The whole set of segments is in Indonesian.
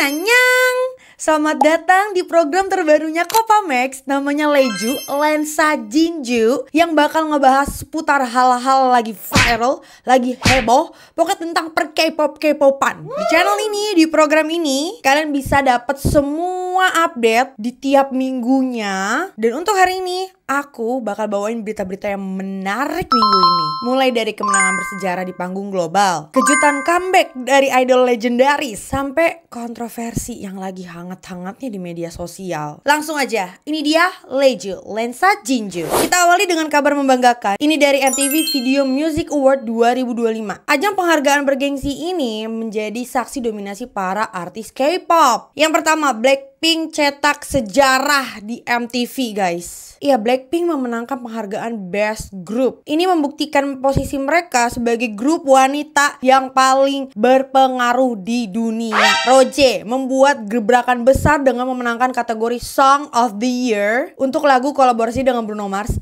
Annyeong. Selamat datang di program terbarunya Kopamax, namanya Leju, Lensa Jinju, yang bakal ngebahas seputar hal-hal lagi viral, lagi heboh, pokoknya tentang per K-pop-K-popan. Di channel ini, di program ini, kalian bisa dapat semua update di tiap minggunya. Dan untuk hari ini, aku bakal bawain berita-berita yang menarik minggu ini. Mulai dari kemenangan bersejarah di panggung global, kejutan comeback dari idol legendaris, sampai kontroversi yang lagi hangat-hangatnya di media sosial. Langsung aja, ini dia Leju, Lensa Jinju. Kita awali dengan kabar membanggakan. Ini dari MTV Video Music Award 2025. Ajang penghargaan bergengsi ini menjadi saksi dominasi para artis K-pop. Yang pertama, Blackpink cetak sejarah di MTV, guys. Iya, Blackpink memenangkan penghargaan Best Group. Ini membuktikan posisi mereka sebagai grup wanita yang paling berpengaruh di dunia. Roje membuat gebrakan besar dengan memenangkan kategori Song of the Year untuk lagu kolaborasi dengan Bruno Mars.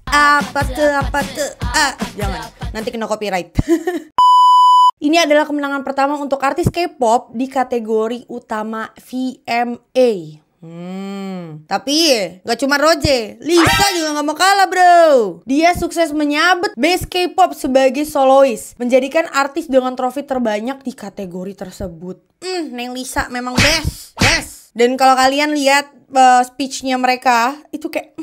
Jangan, nanti kena copyright. Ini adalah kemenangan pertama untuk artis K-pop di kategori utama VMA. Tapi gak cuma Roje, Lisa juga gak mau kalah, bro. Dia sukses menyabet Best K-pop sebagai solois, menjadikan artis dengan trofi terbanyak di kategori tersebut. Neng Lisa memang best. Dan kalau kalian lihat speechnya mereka, itu kayak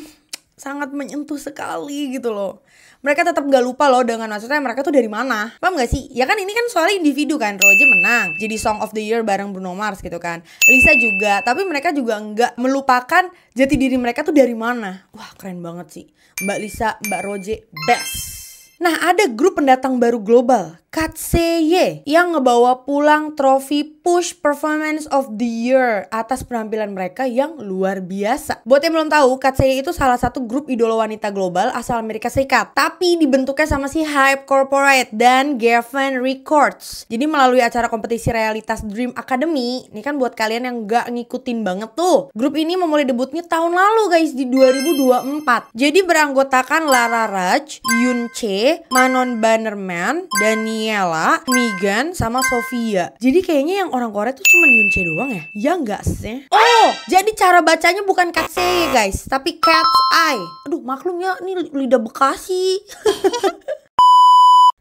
sangat menyentuh sekali gitu loh. Mereka tetap gak lupa loh dengan maksudnya mereka tuh dari mana. Paham gak sih? Ya kan ini kan soalnya individu kan. Roje menang jadi Song of the Year bareng Bruno Mars gitu kan. Lisa juga. Tapi mereka juga gak melupakan jati diri mereka tuh dari mana. Wah, keren banget sih. Mbak Lisa, Mbak Roje, best. Nah, ada grup pendatang baru global, KatSeye, yang ngebawa pulang trofi Push Performance of the Year atas penampilan mereka yang luar biasa. Buat yang belum tahu, KatSeye itu salah satu grup idola wanita global asal Amerika Serikat, tapi dibentuknya sama si Hype Corporate dan Geffen Records. Jadi melalui acara kompetisi realitas Dream Academy, ini kan buat kalian yang gak ngikutin banget tuh, grup ini memulai debutnya tahun lalu guys, di 2024. Jadi beranggotakan Lara Raj, Yoonche, Manon Bannerman, Daniela, Megan, sama Sofia. Jadi kayaknya yang orang Korea tuh cuma Yoonche doang ya? Ya enggak sih? Oh, jadi cara bacanya bukan KatSeye guys, tapi Cat's Eye. Aduh, maklumnya ini lidah Bekasi.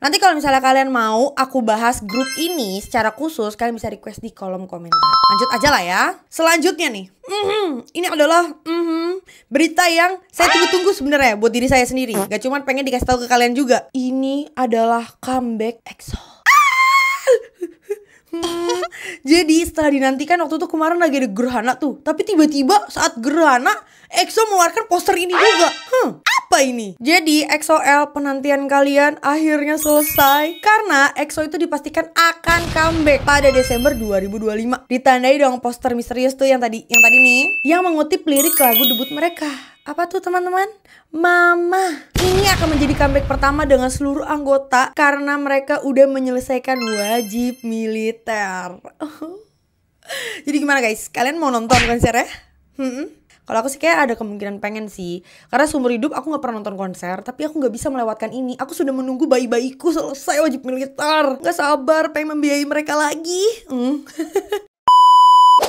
Nanti kalau misalnya kalian mau aku bahas grup ini secara khusus, kalian bisa request di kolom komentar. Lanjut aja lah ya. Selanjutnya nih, ini adalah berita yang saya tunggu-tunggu sebenarnya buat diri saya sendiri. Gak cuma pengen dikasih tahu ke kalian juga. Ini adalah comeback EXO. Jadi setelah dinantikan waktu itu kemarin lagi ada gerhana tuh, tapi tiba-tiba saat gerhana EXO mengeluarkan poster ini juga. Apa ini? Jadi EXO-L, penantian kalian akhirnya selesai karena EXO itu dipastikan akan comeback pada Desember 2025. Ditandai dong poster misterius tuh yang tadi nih, yang mengutip lirik lagu debut mereka. Apa tuh teman-teman? Mama. Ini akan menjadi comeback pertama dengan seluruh anggota karena mereka udah menyelesaikan wajib militer. Jadi gimana guys? Kalian mau nonton konsernya? Kalau aku sih kayak ada kemungkinan pengen sih. Karena seumur hidup aku gak pernah nonton konser, tapi aku gak bisa melewatkan ini. Aku sudah menunggu bayi-bayiku selesai wajib militer. Gak sabar pengen membiayai mereka lagi.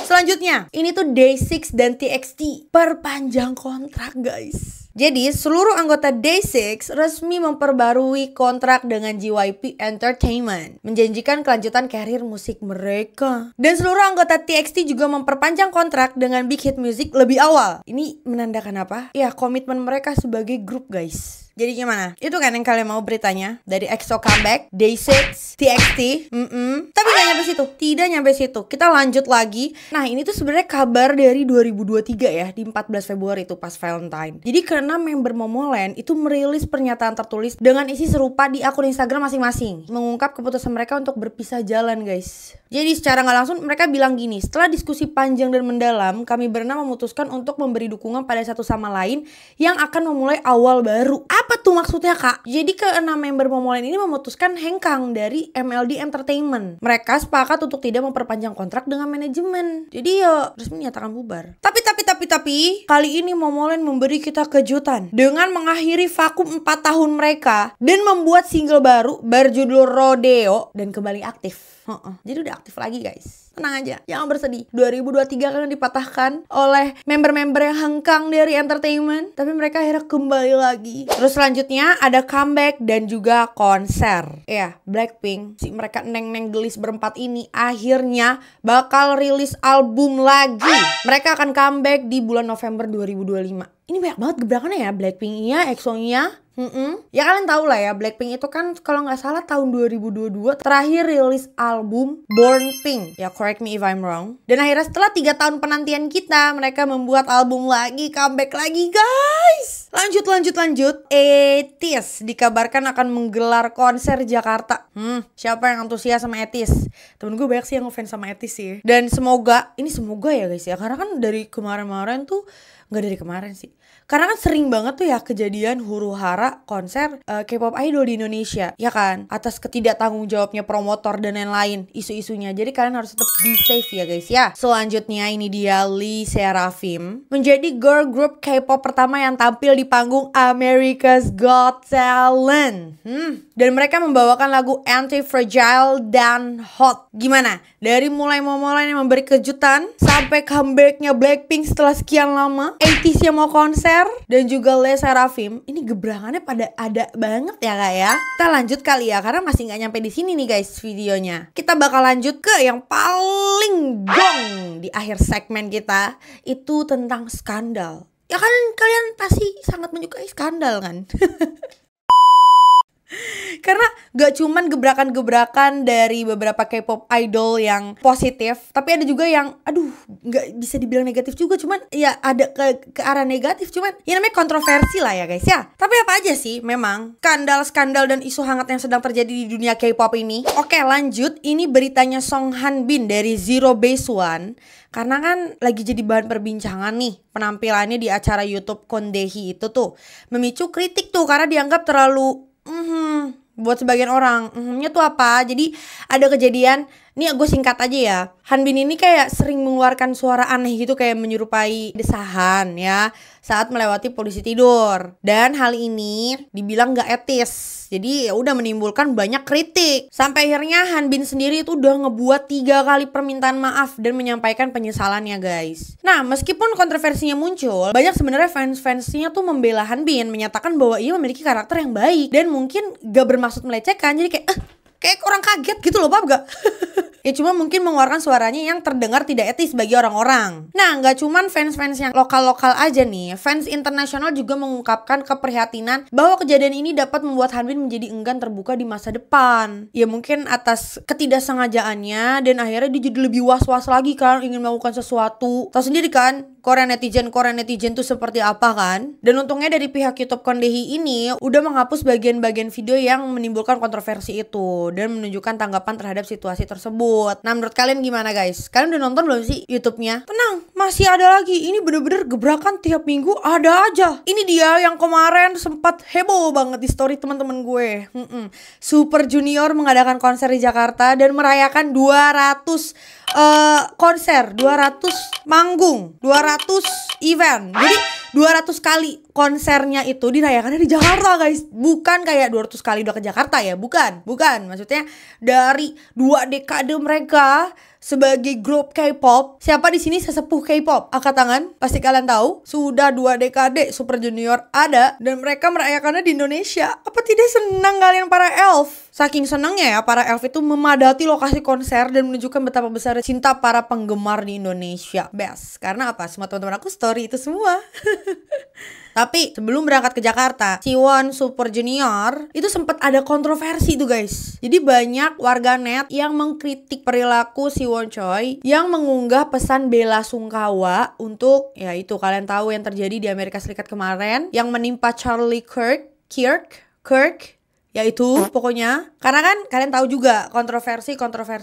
Selanjutnya, ini tuh Day6 dan TXT perpanjang kontrak guys. Jadi seluruh anggota Day6 resmi memperbarui kontrak dengan JYP Entertainment, menjanjikan kelanjutan karir musik mereka. Dan seluruh anggota TXT juga memperpanjang kontrak dengan Big Hit Music lebih awal. Ini menandakan apa? Ya, komitmen mereka sebagai grup guys. Jadi gimana? Itu kan yang kalian mau beritanya? Dari EXO comeback, Day6, TXT. Tapi gak nyampe situ. Tidak nyampe situ. Kita lanjut lagi. Nah, ini tuh sebenarnya kabar dari 2023 ya, di 14 Februari itu pas Valentine. Jadi karena member Momoland itu merilis pernyataan tertulis dengan isi serupa di akun Instagram masing-masing, mengungkap keputusan mereka untuk berpisah jalan guys. Jadi secara gak langsung mereka bilang gini, setelah diskusi panjang dan mendalam, kami berenam memutuskan untuk memberi dukungan pada satu sama lain yang akan memulai awal baru. Apa tuh maksudnya kak? Jadi keenam member Momoland ini memutuskan hengkang dari MLD Entertainment. Mereka sepakat untuk tidak memperpanjang kontrak dengan manajemen. Jadi ya resmi nyatakan bubar. Tapi kali ini Momoland memberi kita kejutan dengan mengakhiri vakum 4 tahun mereka dan membuat single baru berjudul Rodeo dan kembali aktif. Jadi udah aktif lagi guys. Tenang aja, jangan bersedih. 2023 kan dipatahkan oleh member-member yang hengkang dari entertainment, tapi mereka akhirnya kembali lagi. Terus selanjutnya ada comeback dan juga konser. Ya, Blackpink, si mereka neng-neng gelis berempat ini akhirnya bakal rilis album lagi. Mereka akan comeback di bulan November 2025. Ini banyak banget gebrakannya ya, Blackpink-nya, EXO-nya. Ya kalian tahu lah ya, Blackpink itu kan kalau nggak salah tahun 2022 terakhir rilis album Born Pink. Ya correct me if I'm wrong. Dan akhirnya setelah 3 tahun penantian kita, mereka membuat album lagi, comeback lagi guys. Lanjut. Etis dikabarkan akan menggelar konser Jakarta. Siapa yang antusias sama Etis? Temen gue banyak sih yang ngefans sama Etis sih. Dan semoga ya guys ya, karena kan dari kemarin-kemarin tuh, nggak dari kemarin sih, karena kan sering banget tuh ya kejadian huru-hara konser K-pop idol di Indonesia, ya kan? Atas ketidaktanggung jawabnya promotor dan lain-lain isu-isunya. Jadi kalian harus tetap be safe ya guys ya. Selanjutnya ini dia Lee Seraphim, menjadi girl group K-pop pertama yang tampil di panggung America's Got Talent. Dan mereka membawakan lagu Anti-Fragile dan Hot. Gimana? Dari mulai yang memberi kejutan sampai comebacknya Blackpink setelah sekian lama, 80s yang mau konser, dan juga Lee Seraphim, ini gebrakannya pada ada banget ya kak ya. Kita lanjut kali ya, karena masih nggak nyampe di sini nih guys videonya. Kita bakal lanjut ke yang paling gong di akhir segmen kita, itu tentang skandal. Ya kan kalian pasti sangat menyukai skandal kan? Karena gak cuman gebrakan-gebrakan dari beberapa K-pop idol yang positif, tapi ada juga yang gak bisa dibilang negatif juga, cuman ya ada ke arah negatif, cuman ya namanya kontroversi lah ya guys ya. Tapi apa aja sih memang skandal-skandal dan isu hangat yang sedang terjadi di dunia K-pop ini. Oke lanjut, ini beritanya Song Han-bin dari Zero Base One. Karena kan lagi jadi bahan perbincangan nih penampilannya di acara YouTube Kondehi itu tuh, memicu kritik tuh karena dianggap terlalu buat sebagian orang. Nya tuh apa? Jadi ada kejadian, nih gue singkat aja ya. Hanbin ini kayak sering mengeluarkan suara aneh gitu, kayak menyerupai desahan ya saat melewati posisi tidur. Dan hal ini dibilang gak etis. Jadi ya udah menimbulkan banyak kritik. Sampai akhirnya Hanbin sendiri itu udah ngebuat 3 kali permintaan maaf dan menyampaikan penyesalannya guys. Nah meskipun kontroversinya muncul, banyak sebenarnya fans-fansnya tuh membela Hanbin, menyatakan bahwa ia memiliki karakter yang baik dan mungkin gak bermaksud melecehkan. Jadi kayak orang kaget gitu loh, paham gak? Ya cuma mungkin mengeluarkan suaranya yang terdengar tidak etis bagi orang-orang. Nah gak cuman fans-fans yang lokal-lokal aja nih, fans internasional juga mengungkapkan keprihatinan bahwa kejadian ini dapat membuat Hanbin menjadi enggan terbuka di masa depan. Ya mungkin atas ketidaksengajaannya, dan akhirnya dia jadi lebih was-was lagi kan, ingin melakukan sesuatu. Tahu sendiri kan Korean netizen tuh seperti apa kan. Dan untungnya dari pihak YouTube Kondehi ini udah menghapus bagian-bagian video yang menimbulkan kontroversi itu dan menunjukkan tanggapan terhadap situasi tersebut. Nah menurut kalian gimana guys? Kalian udah nonton belum sih YouTube-nya? Tenang, masih ada lagi. Ini bener-bener gebrakan tiap minggu ada aja. Ini dia yang kemarin sempat heboh banget di story teman-teman gue. Super Junior mengadakan konser di Jakarta dan merayakan 200 konser, 200 manggung, 200 event. Jadi 200 kali konsernya itu dirayakannya di Jakarta guys. Bukan kayak 200 kali udah ke Jakarta ya, bukan. Maksudnya dari 2 dekade mereka sebagai grup K-pop. Siapa di sini sesepuh K-pop? Angkat tangan. Pasti kalian tahu, sudah 2 dekade Super Junior ada dan mereka merayakannya di Indonesia. Apa tidak senang kalian para elf? Saking senangnya ya para elf itu memadati lokasi konser dan menunjukkan betapa besar cinta para penggemar di Indonesia. Best. Karena apa? Semua teman-teman aku story itu semua. Tapi sebelum berangkat ke Jakarta, Siwon Super Junior itu sempat ada kontroversi tuh guys. Jadi banyak warganet yang mengkritik perilaku Siwon Choi yang mengunggah pesan bela sungkawa untuk, ya itu kalian tahu yang terjadi di Amerika Serikat kemarin yang menimpa Charlie Kirk, ya itu pokoknya. Karena kan kalian tahu juga kontroversi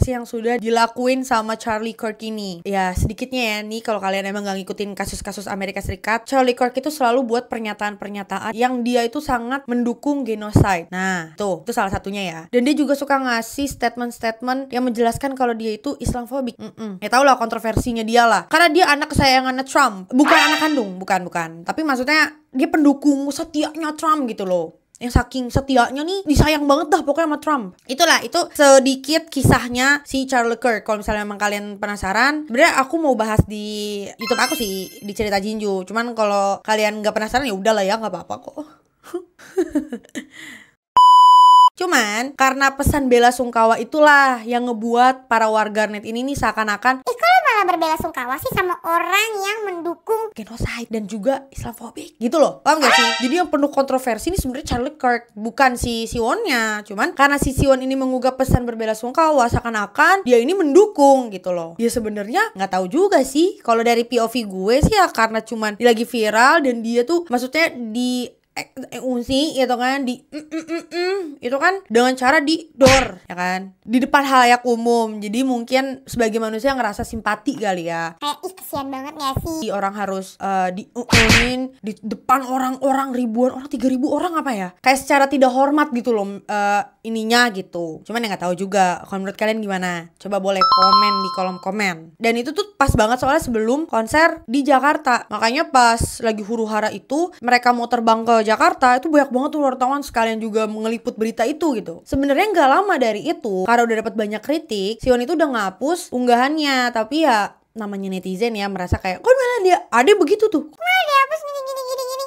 yang sudah dilakuin sama Charlie Kirk ini. Ya sedikitnya ya nih, kalau kalian emang gak ngikutin kasus-kasus Amerika Serikat, Charlie Kirk itu selalu buat pernyataan-pernyataan yang dia itu sangat mendukung genocide. Nah itu salah satunya ya. Dan dia juga suka ngasih statement-statement yang menjelaskan kalau dia itu Islamofobik. Ya tau lah kontroversinya dia lah. Karena dia anak kesayangannya Trump. Bukan anak kandung, bukan. Tapi maksudnya dia pendukung setianya Trump gitu loh. yang saking setianya nih disayang banget dah pokoknya sama Trump. Itulah, itu sedikit kisahnya si Charlie Kirk. Kalau misalnya emang kalian penasaran, sebenarnya aku mau bahas di YouTube aku sih, di Cerita Jinju. Cuman kalau kalian nggak penasaran ya udahlah ya, nggak apa-apa kok. Cuman karena pesan bela sungkawa itulah yang ngebuat para warganet ini nih seakan-akan kalau malah berbela-sungkawa sih sama orang yang mendukung genocide dan juga Islamofobik gitu loh. Paham gak sih? Jadi yang penuh kontroversi ini sebenarnya Charlie Kirk, bukan si Siwonnya. Cuman karena si Siwon ini menggugah pesan berbela sungkawa, seakan-akan dia ini mendukung gitu loh. Ya sebenarnya nggak tahu juga sih. Kalau dari POV gue sih ya karena cuman dia lagi viral dan dia tuh maksudnya di unsi gitu kan, di itu kan dengan cara di door ya kan, di depan halayak umum. Jadi mungkin sebagai manusia ngerasa simpati kali ya, kayak ih kesian banget gak sih orang harus diumumin di depan orang-orang, ribuan orang, 3.000 orang apa ya, kayak secara tidak hormat gitu loh ininya gitu. Cuman ya nggak tahu juga. Kalau menurut kalian gimana? Coba boleh komen di kolom komen. Dan itu tuh pas banget soalnya sebelum konser di Jakarta. Makanya pas lagi huru-hara itu mereka mau terbang ke Jakarta, itu banyak banget tuh wartawan sekalian juga ngeliput berita itu gitu. Sebenarnya nggak lama dari itu, karena udah dapat banyak kritik, Siwon itu udah ngapus unggahannya. Tapi ya namanya netizen ya, merasa kayak kok malah dia ada begitu tuh, malah dihapus gini.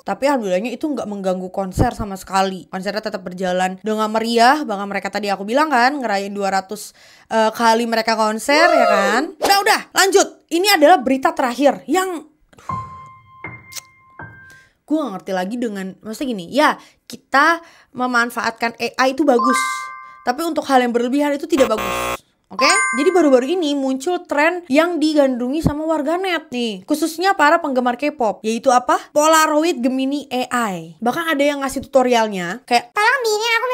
tapi alhamdulillahnya itu nggak mengganggu konser sama sekali. Konsernya tetap berjalan dengan meriah. Bahkan mereka tadi aku bilang kan ngerayain 200 kali mereka konser ya kan. Udah lanjut. Ini adalah berita terakhir yang gue gak ngerti lagi dengan, maksudnya gini, ya kita memanfaatkan AI itu bagus, tapi untuk hal yang berlebihan itu tidak bagus. Oke? Jadi baru-baru ini muncul tren yang digandrungi sama warganet nih, khususnya para penggemar K-pop, yaitu apa? Polaroid Gemini AI. Bahkan ada yang ngasih tutorialnya kayak tolong bikinin aku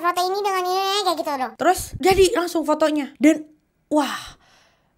foto ini dengan ini kayak gitu loh. Terus jadi langsung fotonya. Dan wah,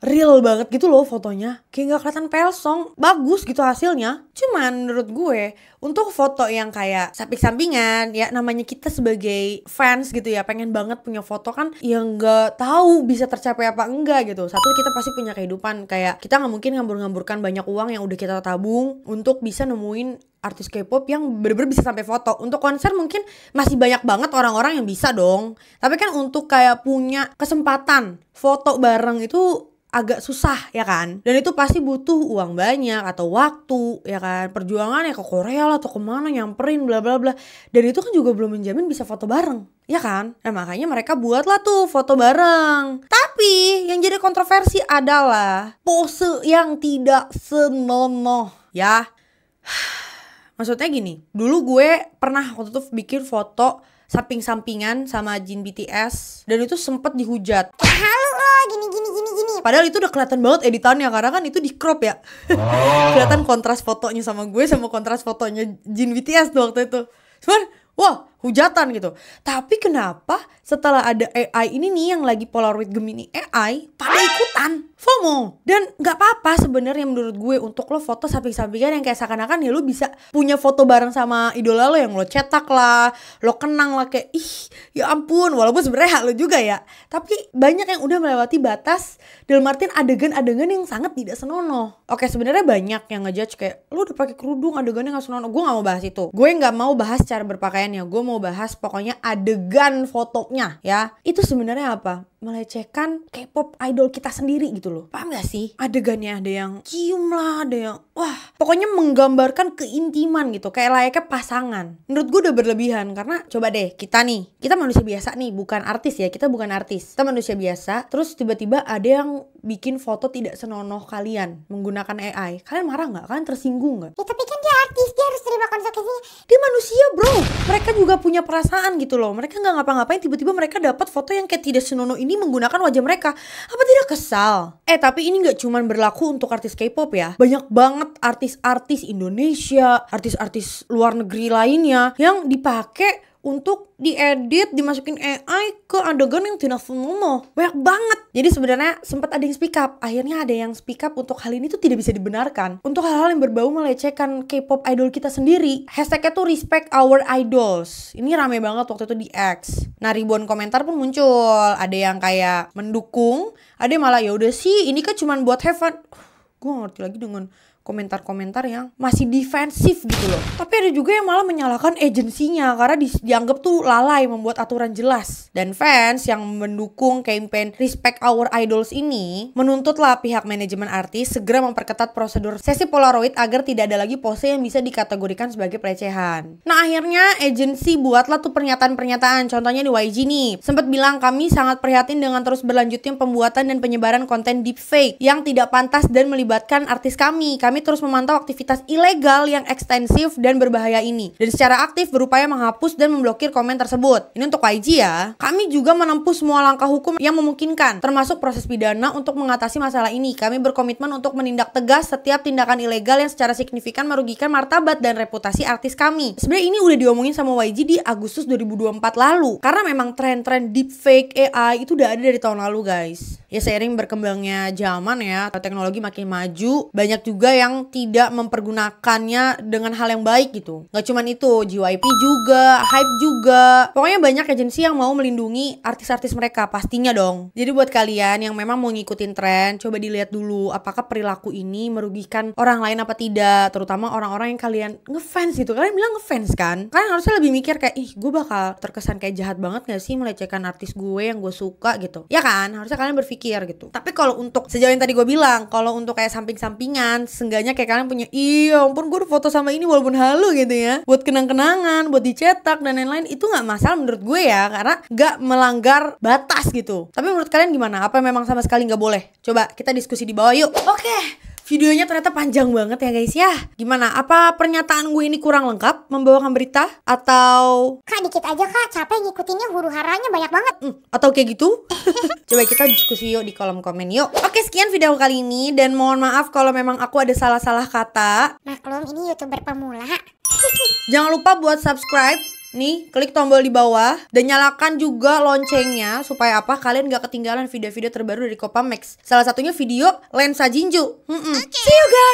real banget gitu loh fotonya. Kayak gak kelihatan pelsong. Bagus gitu hasilnya. Cuman menurut gue, untuk foto yang kayak samping-sampingan, ya namanya kita sebagai fans gitu ya, pengen banget punya foto kan, yang gak tahu bisa tercapai apa enggak gitu. Satu, kita pasti punya kehidupan, kayak kita gak mungkin ngambur-ngamburkan banyak uang yang udah kita tabung untuk bisa nemuin artis K-pop yang bener-bener bisa sampai foto. Untuk konser mungkin masih banyak banget orang-orang yang bisa dong. Tapi kan untuk kayak punya kesempatan foto bareng itu agak susah ya kan. Dan itu pasti butuh uang banyak atau waktu ya kan. Perjuangan ya ke Korea lah atau kemana nyamperin bla bla bla. Dan itu kan juga belum menjamin bisa foto bareng ya kan. Nah makanya mereka buatlah tuh foto bareng. Tapi yang jadi kontroversi adalah pose yang tidak senonoh ya. Maksudnya gini, dulu gue pernah waktu itu bikin foto samping-sampingan sama Jin BTS dan itu sempet dihujat. Halu loh, gini. Padahal itu udah kelihatan banget editannya karena kan itu di crop ya. Kelihatan kontras fotonya sama gue sama kontras fotonya Jin BTS tuh waktu itu. Cuman wah, hujatan gitu. Tapi kenapa setelah ada AI ini nih yang lagi Polaroid Gemini AI pada ikutan FOMO? Dan gak apa-apa sebenarnya menurut gue untuk lo foto samping-sampingan yang kayak seakan-akan ya lo bisa punya foto bareng sama idola lo yang lo cetak lah, lo kenang lah, kayak ih ya ampun, walaupun sebenarnya hak lo juga ya. Tapi banyak yang udah melewati batas dalam artian adegan-adegan yang sangat tidak senonoh. Oke, sebenarnya banyak yang ngejudge kayak lo udah pakai kerudung adegannya gak senonoh. Gue gak mau bahas itu. Gue gak mau bahas cara berpakaiannya. Gue mau bahas pokoknya adegan fotonya ya. Itu sebenarnya apa? Melecehkan K-pop idol kita sendiri gitu loh. Paham gak sih? Adegannya ada yang cium lah, ada yang wah, pokoknya menggambarkan keintiman gitu, kayak layaknya pasangan. Menurut gue udah berlebihan karena coba deh kita manusia biasa nih, bukan artis ya, kita bukan artis, kita manusia biasa. Terus tiba-tiba ada yang bikin foto tidak senonoh kalian menggunakan AI. Kalian marah nggak? Kalian tersinggung nggak? Ya tapi kan dia artis, dia harus terima konsekuensinya. Dia manusia bro, mereka juga punya perasaan gitu loh. Mereka nggak ngapa-ngapain, tiba-tiba mereka dapat foto yang kayak tidak senonoh ini menggunakan wajah mereka. Apa tidak kesal? Tapi ini nggak cuman berlaku untuk artis K-pop ya. Banyak banget artis-artis Indonesia, artis-artis luar negeri lainnya yang dipakai untuk diedit, dimasukin AI ke adegan yang tidak senonoh. Banyak banget. Jadi sebenarnya sempat ada yang speak up. Akhirnya ada yang speak up untuk hal ini tuh tidak bisa dibenarkan. Untuk hal-hal yang berbau melecehkan K-pop idol kita sendiri. Hashtagnya tuh respect our idols. Ini rame banget waktu itu di X. Nah ribuan komentar pun muncul. Ada yang kayak mendukung, ada yang malah ya udah sih ini kan cuma buat have fun. Gue gak ngerti lagi dengan komentar-komentar yang masih defensif gitu loh. Tapi ada juga yang malah menyalahkan agensinya karena dianggap tuh lalai membuat aturan jelas. Dan fans yang mendukung campaign Respect Our Idols ini menuntutlah pihak manajemen artis segera memperketat prosedur sesi Polaroid agar tidak ada lagi pose yang bisa dikategorikan sebagai pelecehan. Nah akhirnya agensi buatlah tuh pernyataan-pernyataan. Contohnya di YG nih, sempat bilang kami sangat prihatin dengan terus berlanjutnya pembuatan dan penyebaran konten deepfake yang tidak pantas dan melibatkan artis kami. Kami terus memantau aktivitas ilegal yang ekstensif dan berbahaya ini dan secara aktif berupaya menghapus dan memblokir komen tersebut. Ini untuk YG ya. Kami juga menempuh semua langkah hukum yang memungkinkan, termasuk proses pidana untuk mengatasi masalah ini. Kami berkomitmen untuk menindak tegas setiap tindakan ilegal yang secara signifikan merugikan martabat dan reputasi artis kami. Sebenarnya ini udah diomongin sama YG di Agustus 2024 lalu. Karena memang tren-tren deepfake AI itu udah ada dari tahun lalu guys. Ya seiring berkembangnya zaman ya, teknologi makin maju, banyak juga yang tidak mempergunakannya dengan hal yang baik gitu. Gak cuman itu, JYP juga, Hype juga. Pokoknya banyak agensi yang mau melindungi artis-artis mereka, pastinya dong. Jadi buat kalian yang memang mau ngikutin tren, coba dilihat dulu apakah perilaku ini merugikan orang lain apa tidak. Terutama orang-orang yang kalian ngefans gitu. Kalian bilang ngefans kan? Kalian harusnya lebih mikir kayak, ih gue bakal terkesan kayak jahat banget gak sih melecehkan artis gue yang gue suka gitu. Ya kan? Harusnya kalian berpikir gitu. Tapi kalau untuk sejauh yang tadi gue bilang, kalau untuk kayak samping-sampingan, seenggaknya kayak kalian punya, iya ampun gue udah foto sama ini walaupun halu gitu ya, buat kenang-kenangan, buat dicetak dan lain-lain, itu nggak masalah menurut gue ya, karena nggak melanggar batas gitu. Tapi menurut kalian gimana? Apa memang sama sekali nggak boleh? Coba kita diskusi di bawah yuk. Oke. Videonya ternyata panjang banget ya guys ya. Gimana? Apa pernyataan gue ini kurang lengkap membawakan berita? Atau Kak dikit aja kak, capek ngikutinnya, huru haranya banyak banget. Atau kayak gitu? Coba kita diskusi yuk di kolom komen yuk. Oke, sekian video kali ini. Dan mohon maaf kalau memang aku ada salah-salah kata. Maklum ini YouTuber pemula. Jangan lupa buat subscribe. Nih, klik tombol di bawah dan nyalakan juga loncengnya supaya apa? Kalian gak ketinggalan video-video terbaru dari Copamex. Salah satunya video lensa Jinju. See you guys.